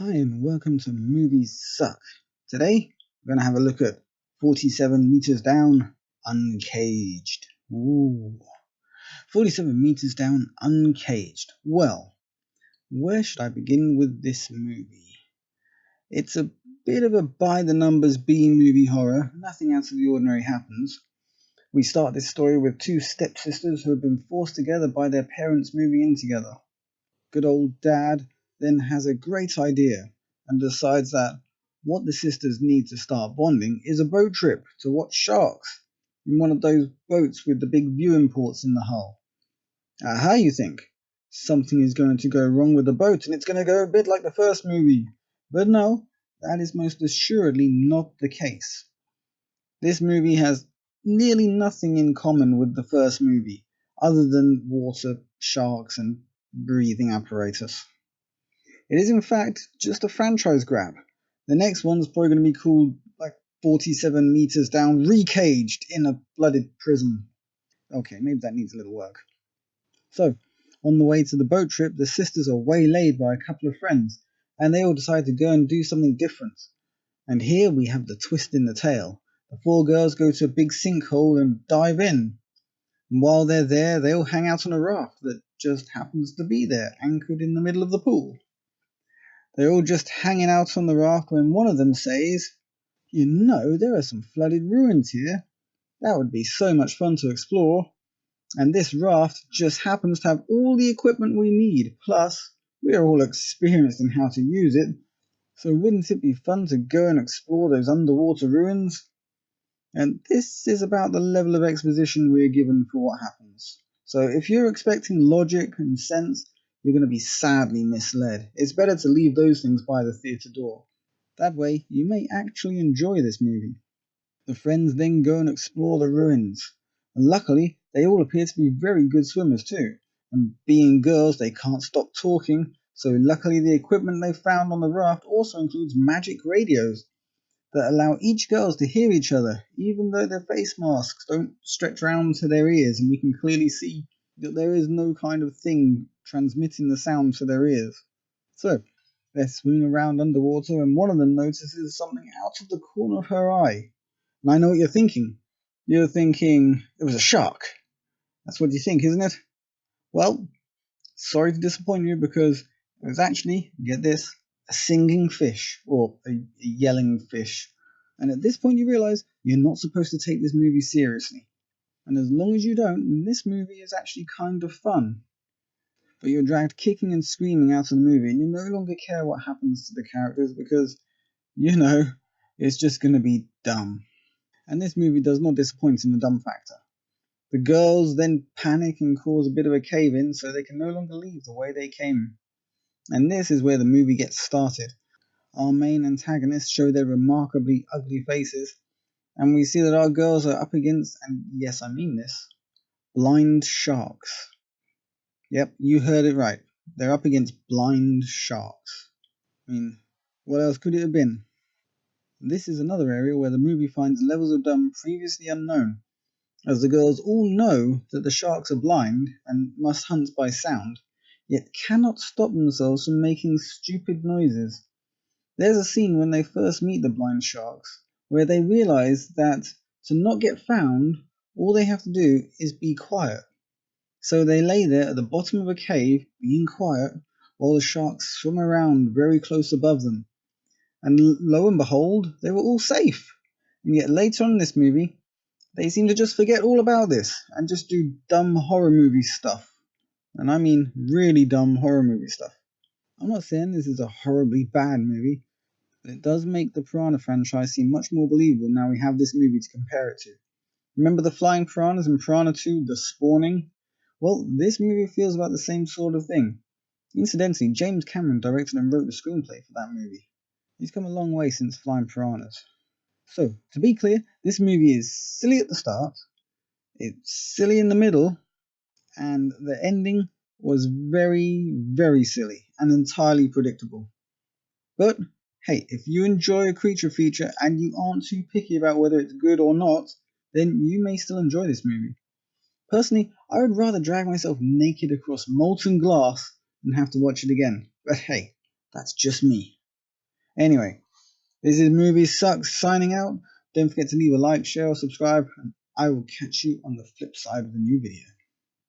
Hi and welcome to Movies Suck. Today we're going to have a look at 47 Meters Down, Uncaged. Ooh, 47 Meters Down, Uncaged. Well, where should I begin with this movie? It's a bit of a by-the-numbers B-movie horror. Nothing out of the ordinary happens. We start this story with two stepsisters who have been forced together by their parents moving in together. Good old dad then has a great idea and decides that what the sisters need to start bonding is a boat trip to watch sharks in one of those boats with the big viewing ports in the hull. Aha, you think? Something is going to go wrong with the boat and it's going to go a bit like the first movie. But no, that is most assuredly not the case. This movie has nearly nothing in common with the first movie, other than water, sharks, and breathing apparatus. It is in fact just a franchise grab. The next one's probably going to be called like 47 Meters Down, Recaged in a Blooded Prison. Okay, maybe that needs a little work. So, on the way to the boat trip, the sisters are waylaid by a couple of friends, and they all decide to go and do something different. And here we have the twist in the tale. The four girls go to a big sinkhole and dive in. And while they're there, they all hang out on a raft that just happens to be there, anchored in the middle of the pool. They're all just hanging out on the raft when one of them says, "You know, there are some flooded ruins here. That would be so much fun to explore. And this raft just happens to have all the equipment we need, plus we are all experienced in how to use it. So wouldn't it be fun to go and explore those underwater ruins?" And this is about the level of exposition we are given for what happens. So if you're expecting logic and sense, you're going to be sadly misled. It's better to leave those things by the theatre door. That way, you may actually enjoy this movie. The friends then go and explore the ruins. And luckily, they all appear to be very good swimmers too. And being girls, they can't stop talking. So luckily, the equipment they found on the raft also includes magic radios that allow each girls to hear each other, even though their face masks don't stretch round to their ears, and we can clearly see that there is no kind of thing transmitting the sound to their ears. So, they're swimming around underwater, and one of them notices something out of the corner of her eye. And I know what you're thinking. You're thinking it was a shark. That's what you think, isn't it? Well, sorry to disappoint you, because it was actually, get this, a singing fish, or a yelling fish. And at this point you realise you're not supposed to take this movie seriously. And as long as you don't, this movie is actually kind of fun. But you're dragged kicking and screaming out of the movie, and you no longer care what happens to the characters because, you know, it's just going to be dumb. And this movie does not disappoint in the dumb factor. The girls then panic and cause a bit of a cave-in so they can no longer leave the way they came. And this is where the movie gets started. Our main antagonists show their remarkably ugly faces, and we see that our girls are up against, and yes, I mean this, blind sharks. Yep, you heard it right. They're up against blind sharks. I mean, what else could it have been? This is another area where the movie finds levels of dumb previously unknown, as the girls all know that the sharks are blind and must hunt by sound, yet cannot stop themselves from making stupid noises. There's a scene when they first meet the blind sharks, where they realize that to not get found, all they have to do is be quiet. So they lay there at the bottom of a cave, being quiet, while the sharks swim around very close above them. And lo and behold, they were all safe. And yet later on in this movie, they seem to just forget all about this and just do dumb horror movie stuff. And I mean really dumb horror movie stuff. I'm not saying this is a horribly bad movie, but it does make the Piranha franchise seem much more believable now we have this movie to compare it to. Remember the flying piranhas in Piranha 2, The Spawning? Well, this movie feels about the same sort of thing. Incidentally, James Cameron directed and wrote the screenplay for that movie. He's come a long way since Flying Piranhas. So, to be clear, this movie is silly at the start, it's silly in the middle, and the ending was very, very silly and entirely predictable. But hey, if you enjoy a creature feature and you aren't too picky about whether it's good or not, then you may still enjoy this movie. Personally, I would rather drag myself naked across molten glass than have to watch it again. But hey, that's just me. Anyway, this is Movies Suck signing out. Don't forget to leave a like, share, or subscribe, and I will catch you on the flip side of the new video.